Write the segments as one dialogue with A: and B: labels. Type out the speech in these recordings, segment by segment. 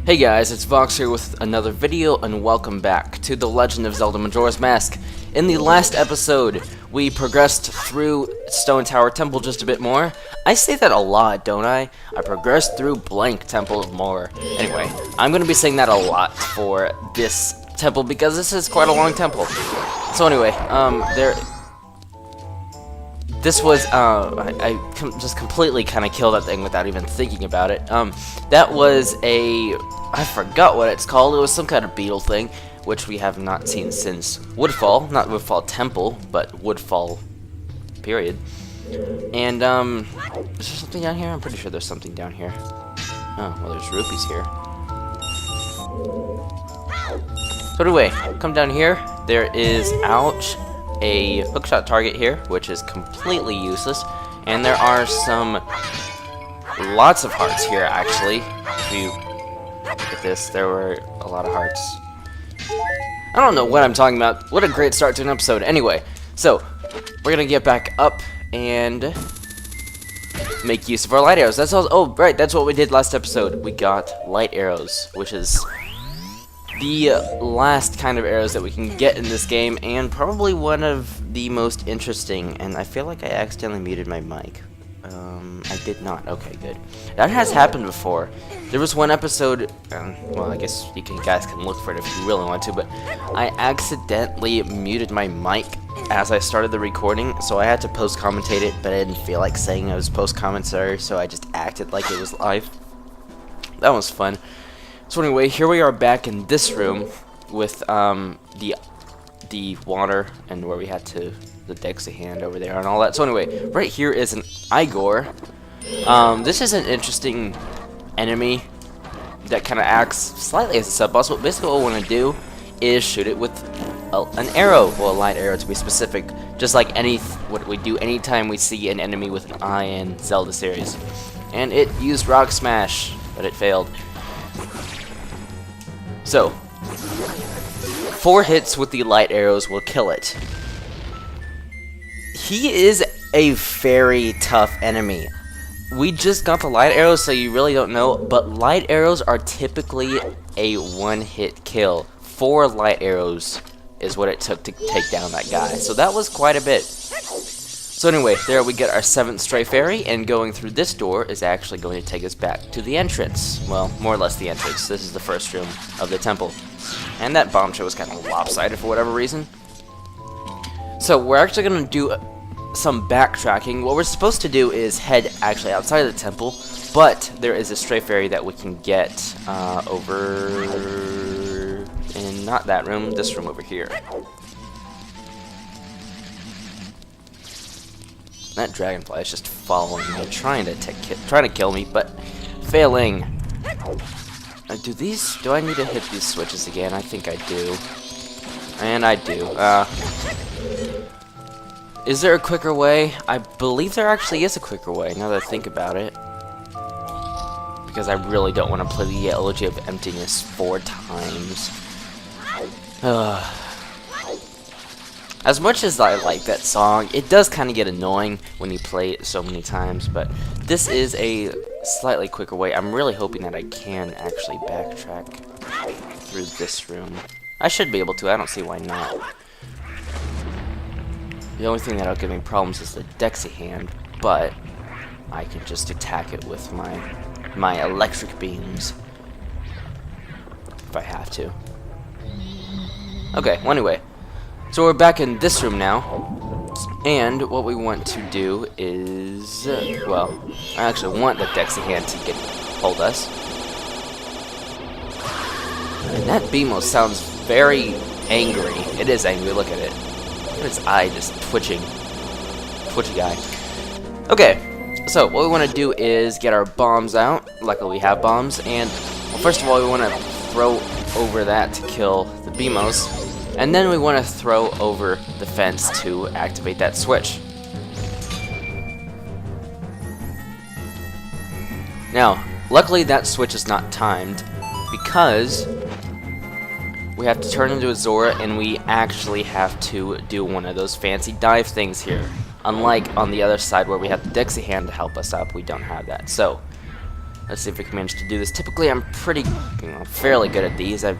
A: Hey guys, it's Vox here with another video, and welcome back to The Legend of Zelda Majora's Mask. In the last episode, we progressed through Stone Tower Temple just a bit more. I say that a lot, don't I? I progressed through blank temple more. Anyway, I'm going to be saying that a lot for this temple because this is quite a long temple. So anyway, this was, I just completely kind of killed that thing without even thinking about it. That was I forgot what it's called. It was some kind of beetle thing, which we have not seen since Woodfall. Not Woodfall Temple, but Woodfall, period. And, is there something down here? I'm pretty sure there's something down here. Oh, well, there's rupees here. So anyway, come down here. There is, ouch, a hookshot target here, which is completely useless, and there are lots of hearts here actually. If you look at this, there were a lot of hearts. I don't know what I'm talking about. What a great start to an episode. Anyway, so we're gonna get back up and make use of our light arrows. That's all. Oh, right, that's what we did last episode. We got light arrows, which is the last kind of arrows that we can get in this game, and probably one of the most interesting. And I feel like I accidentally muted my mic. I did not. Okay, good. That has happened before. There was one episode, well, I guess you guys can look for it if you really want to, but I accidentally muted my mic as I started the recording, so I had to post-commentate it, but I didn't feel like saying I was post-commentary, so I just acted like it was live. That was fun. So anyway, here we are back in this room with the water and where we had the Dexy hand over there and all that. So anyway, right here is an Igor. This is an interesting enemy that kind of acts slightly as a sub-boss, but basically what we want to do is shoot it with an arrow, well, a light arrow to be specific, just like what we do anytime we see an enemy with an eye in Zelda series. And it used Rock Smash, but it failed. So, 4 hits with the light arrows will kill it. He is a very tough enemy. We just got the light arrows, so you really don't know, but light arrows are typically a one-hit kill. 4 light arrows is what it took to take down that guy, so that was quite a bit. So anyway, there we get our 7th Stray Fairy, and going through this door is actually going to take us back to the entrance. Well, more or less the entrance. This is the first room of the temple. And that bombshell was kind of lopsided for whatever reason. So we're actually going to do some backtracking. What we're supposed to do is head actually outside of the temple, but there is a Stray Fairy that we can get over in not that room, this room over here. That dragonfly is just following me, trying to kill me, but failing. Do I need to hit these switches again? I think I do. And I do. Is there a quicker way? I believe there actually is a quicker way, now that I think about it. Because I really don't want to play the Elegy of Emptiness 4 times. As much as I like that song, it does kind of get annoying when you play it so many times, but this is a slightly quicker way. I'm really hoping that I can actually backtrack through this room. I should be able to, I don't see why not. The only thing that'll give me problems is the Dexy hand, but I can just attack it with my electric beams. If I have to. Okay, well anyway. So we're back in this room now, and what we want to do is, well, I actually want the Dexy hand to hold us. And that Beamo sounds very angry. It is angry, look at it. Look at its eye just twitching. Twitchy eye. Okay, so what we want to do is get our bombs out. Luckily we have bombs, and well, first of all we want to throw over that to kill the Beamos. And then we want to throw over the fence to activate that switch. Now, luckily that switch is not timed because we have to turn into a Zora and we actually have to do one of those fancy dive things here. Unlike on the other side where we have the Dexy hand to help us up, we don't have that. So, Let's see if we can manage to do this. Typically, I'm pretty, fairly good at these. I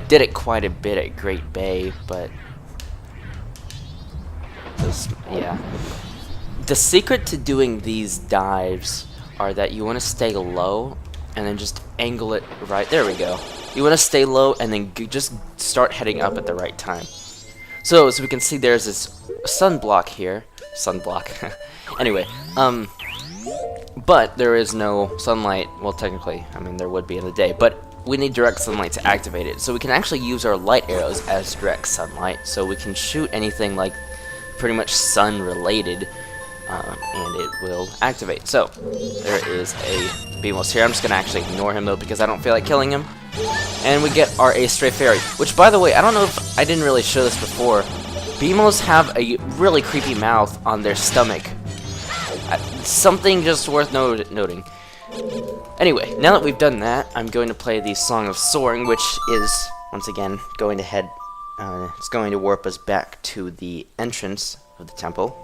A: did it quite a bit at Great Bay, but yeah. The secret to doing these dives are that you want to stay low and then just angle it right. There we go. You want to stay low and then just start heading up at the right time. So, as we can see, there's this sunblock here. Sunblock. Anyway, but there is no sunlight. Well, technically, I mean, there would be in the day, but we need direct sunlight to activate it. So we can actually use our light arrows as direct sunlight. So we can shoot anything like pretty much sun-related, and it will activate. So, there is a Beamos here. I'm just going to actually ignore him, though, because I don't feel like killing him. And we get our A Stray Fairy, which, by the way, I don't know if I didn't really show this before. Beamos have a really creepy mouth on their stomach. Something just worth noting. Anyway, now that we've done that, I'm going to play the Song of Soaring, which is, once again, going to head... it's going to warp us back to the entrance of the temple.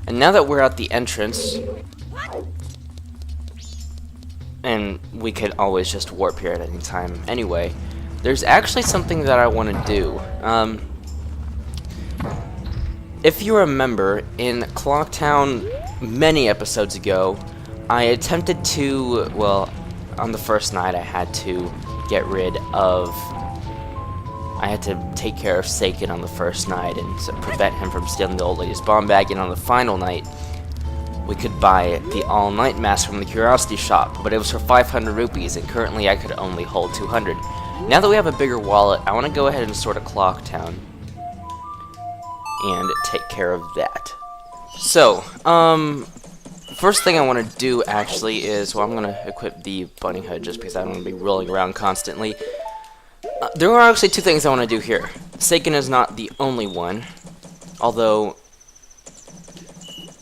A: And now that we're at the entrance, and we could always just warp here at any time anyway, there's actually something that I want to do. If you remember, in Clocktown many episodes ago, I attempted to, well, on the first night I had to get rid of... I had to take care of Seiken on the first night and prevent him from stealing the old lady's bomb bag, and on the final night, we could buy the all-night mask from the Curiosity Shop, but it was for 500 rupees, and currently I could only hold 200. Now that we have a bigger wallet, I want to go ahead and sort of Clocktown and take care of that. So, first thing I want to do actually is, well, I'm going to equip the bunny hood just because I don't want to be rolling around constantly. There are actually two things I want to do here. Seiken is not the only one, although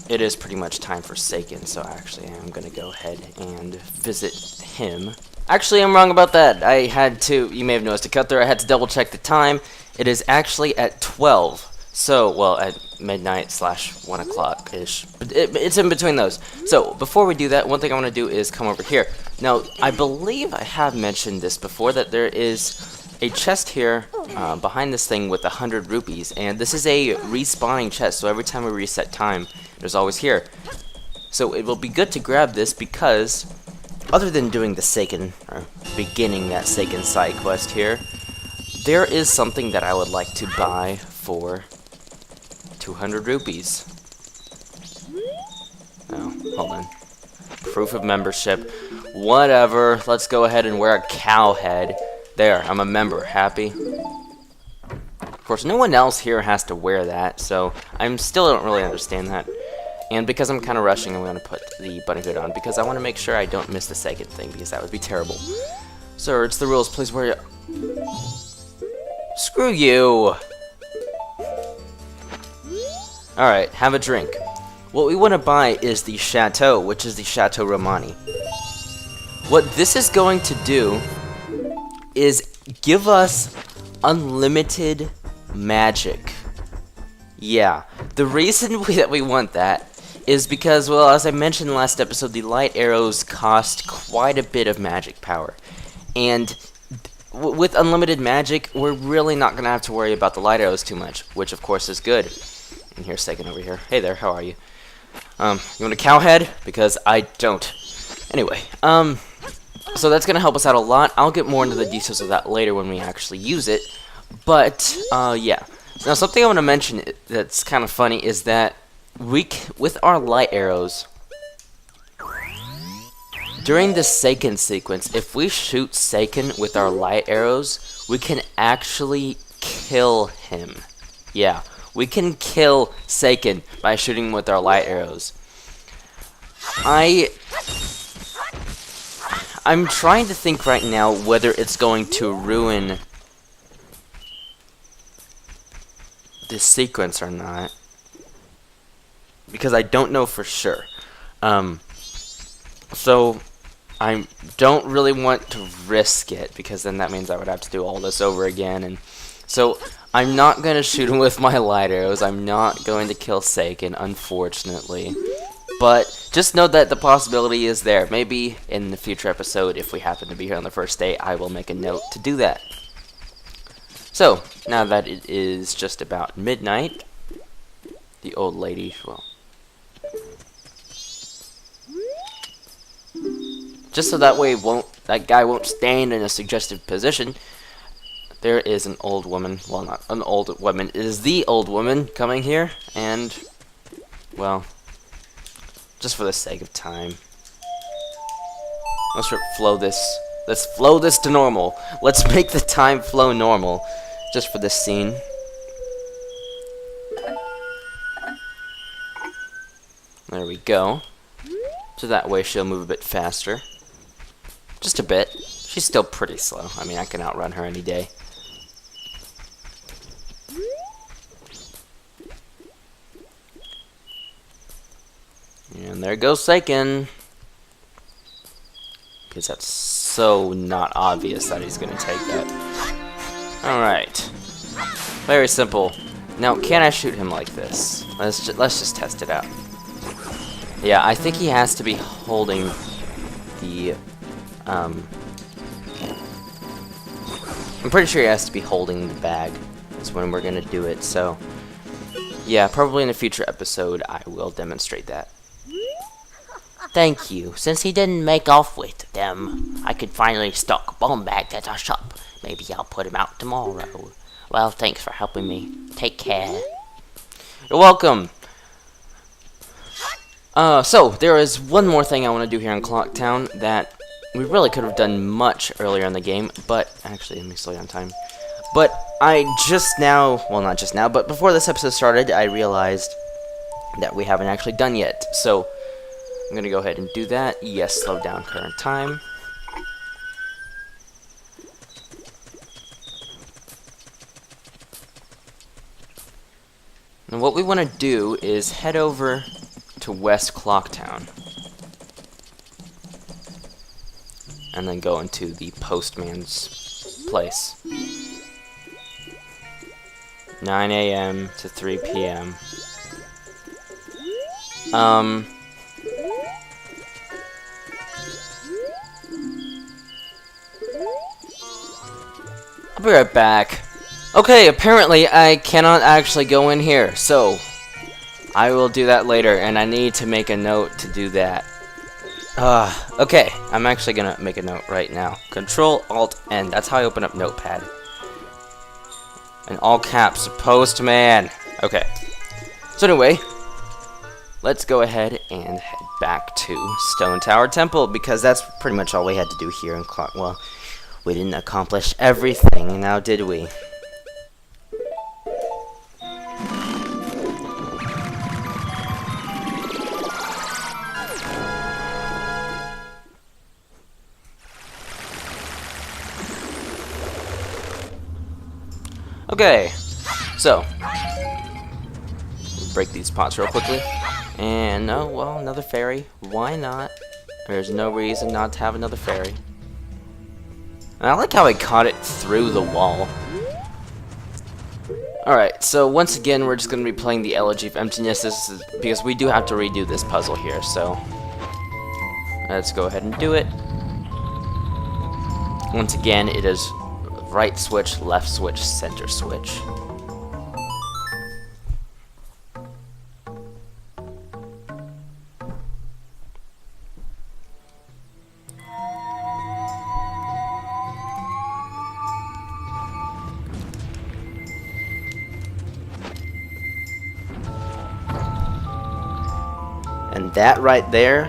A: it is pretty much time for Seiken, so actually I'm going to go ahead and visit him. Actually, I'm wrong about that. I had to, you may have noticed a cut there, I had to double check the time. It is actually at 12. So, well, at midnight / 1 o'clock-ish. It's in between those. So, before we do that, one thing I want to do is come over here. Now, I believe I have mentioned this before, that there is a chest here behind this thing with 100 rupees. And this is a respawning chest, so every time we reset time, there's always here. So, it will be good to grab this because, other than doing the Seiken, or beginning that Seiken side quest here, there is something that I would like to buy for 200 rupees. Oh, hold on. Proof of membership. Whatever. Let's go ahead and wear a cow head. There, I'm a member. Happy? Of course, no one else here has to wear that, so I still don't really understand that. And because I'm kind of rushing, I'm going to put the bunny hood on because I want to make sure I don't miss the second thing because that would be terrible. Sir, it's the rules. Please wear it. Screw you. Alright, have a drink. What we want to buy is the Chateau, which is the Chateau Romani. What this is going to do is give us unlimited magic. Yeah, the reason that we want that is because, well, as I mentioned last episode, the light arrows cost quite a bit of magic power. And with unlimited magic, we're really not going to have to worry about the light arrows too much, which of course is good. And here's Seiken over here. Hey there, how are you? You want a cow head? Because I don't. Anyway, so that's going to help us out a lot. I'll get more into the details of that later when we actually use it. But, yeah. Now, something I want to mention that's kind of funny is that with our light arrows, during the Seiken sequence, if we shoot Seiken with our light arrows, we can actually kill him. Yeah, we can kill Seiken by shooting him with our light arrows. I'm trying to think right now whether it's going to ruin this sequence or not, because I don't know for sure. So I don't really want to risk it, because then that means I would have to do all this over again, and so I'm not going to shoot him with my light arrows. I'm not going to kill Seiken, unfortunately. But just know that the possibility is there. Maybe in the future episode, if we happen to be here on the first day, I will make a note to do that. So, now that it is just about midnight, the old lady, well, just so that way that guy won't stand in a suggestive position, there is an old woman, well, not an old woman, it is the old woman coming here, and, well, just for the sake of time, let's flow this to normal. Let's make the time flow normal, just for this scene. There we go. So that way she'll move a bit faster. Just a bit. She's still pretty slow. I mean, I can outrun her any day. And there goes Seiken. Because that's so not obvious that he's going to take that. Alright. Very simple. Now, can I shoot him like this? Let's just test it out. Yeah, I think he has to be holding the, I'm pretty sure he has to be holding the bag. That's when we're gonna do it, so yeah, probably in a future episode I will demonstrate that.
B: Thank you. Since he didn't make off with them, I could finally stock bomb bags at our shop. Maybe I'll put him out tomorrow. Well, thanks for helping me. Take care.
A: You're welcome. So, there is one more thing I want to do here in Clocktown that we really could have done much earlier in the game, but, actually, let me slow down time. But I just now, well, not just now, but before this episode started, I realized that we haven't actually done yet. So, I'm going to go ahead and do that. Yes, slow down current time. And what we want to do is head over to West Clocktown. And then go into the postman's place. 9 a.m. to 3 p.m. I'll be right back. Okay, apparently I cannot actually go in here, so I will do that later, and I need to make a note to do that. Okay, I'm actually gonna make a note right now. Control-Alt-N, that's how I open up Notepad. In all caps, postman. Okay. So anyway, let's go ahead and head back to Stone Tower Temple, because that's pretty much all we had to do here in Clock. Well, we didn't accomplish everything, now did we? Okay, so break these pots real quickly. And oh well, another fairy. Why not? There's no reason not to have another fairy. And I like how I caught it through the wall. Alright, so once again we're just gonna be playing the Elegy of Emptiness. This is because we do have to redo this puzzle here, so let's go ahead and do it. Once again, it is right switch, left switch, center switch. And that right there,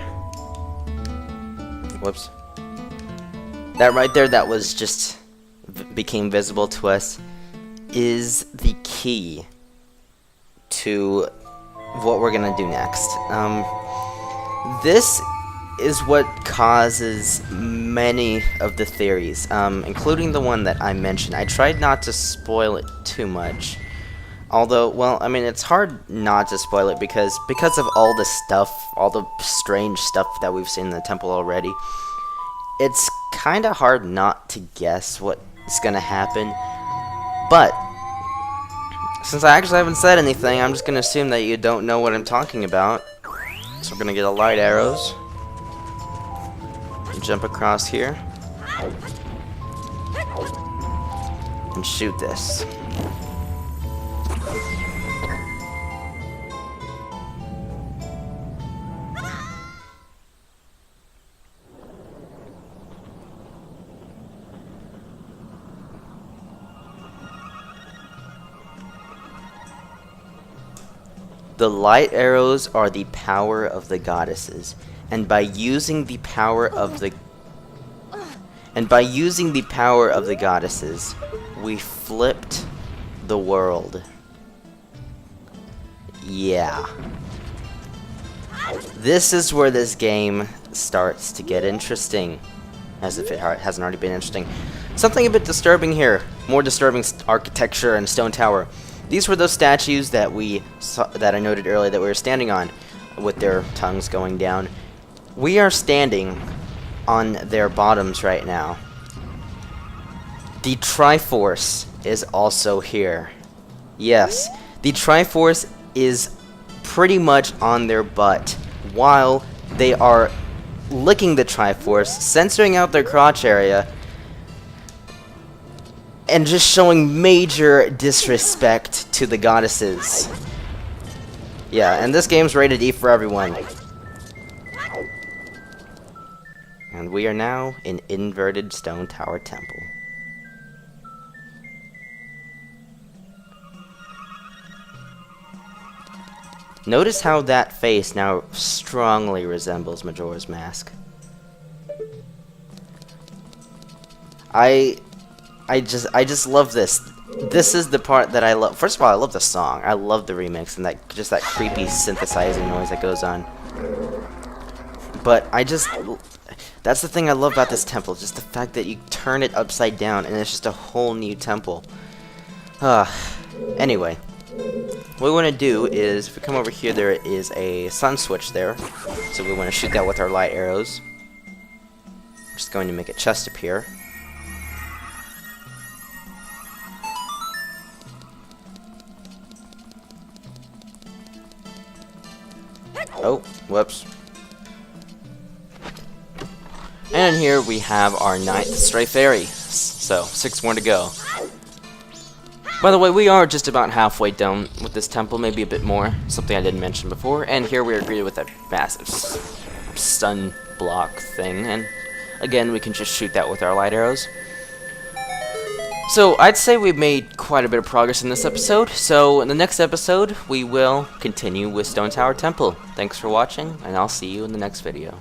A: whoops, that right there that was just became visible to us is the key to what we're gonna do next. This is what causes many of the theories, including the one that I mentioned. I tried not to spoil it too much, although, well, I mean, it's hard not to spoil it because of all the stuff, all the strange stuff that we've seen in the temple already. it's kind of hard not to guess what's gonna happen, but since I actually haven't said anything, I'm just gonna assume that you don't know what I'm talking about. So we're gonna get a light arrows and jump across here and shoot this. The light arrows are the power of the goddesses, and by using the power of the goddesses, we flipped the world. Yeah. This is where this game starts to get interesting, as if it hasn't already been interesting. Something a bit disturbing here. More disturbing architecture and stone tower. These were those statues that I noted earlier that we were standing on, with their tongues going down. We are standing on their bottoms right now. The Triforce is also here. Yes, the Triforce is pretty much on their butt while they are licking the Triforce, censoring out their crotch area, and just showing major disrespect to the goddesses. Yeah, and this game's rated E for everyone. And we are now in inverted stone tower temple. Notice how that face now strongly resembles Majora's Mask. I just love this. This is the part that I love. First of all, I love the song. I love the remix and just that creepy synthesizing noise that goes on. But that's the thing I love about this temple, just the fact that you turn it upside down and it's just a whole new temple. Anyway, what we want to do is, if we come over here, there is a sun switch there. So we want to shoot that with our light arrows. I'm just going to make a chest appear. Oh, whoops. And here we have our 9th Stray Fairy. So, 6 more to go. By the way, we are just about halfway done with this temple, maybe a bit more. Something I didn't mention before. And here we are greeted with a massive stun block thing. And again, we can just shoot that with our light arrows. So, I'd say we've made quite a bit of progress in this episode. So, in the next episode, we will continue with Stone Tower Temple. Thanks for watching, and I'll see you in the next video.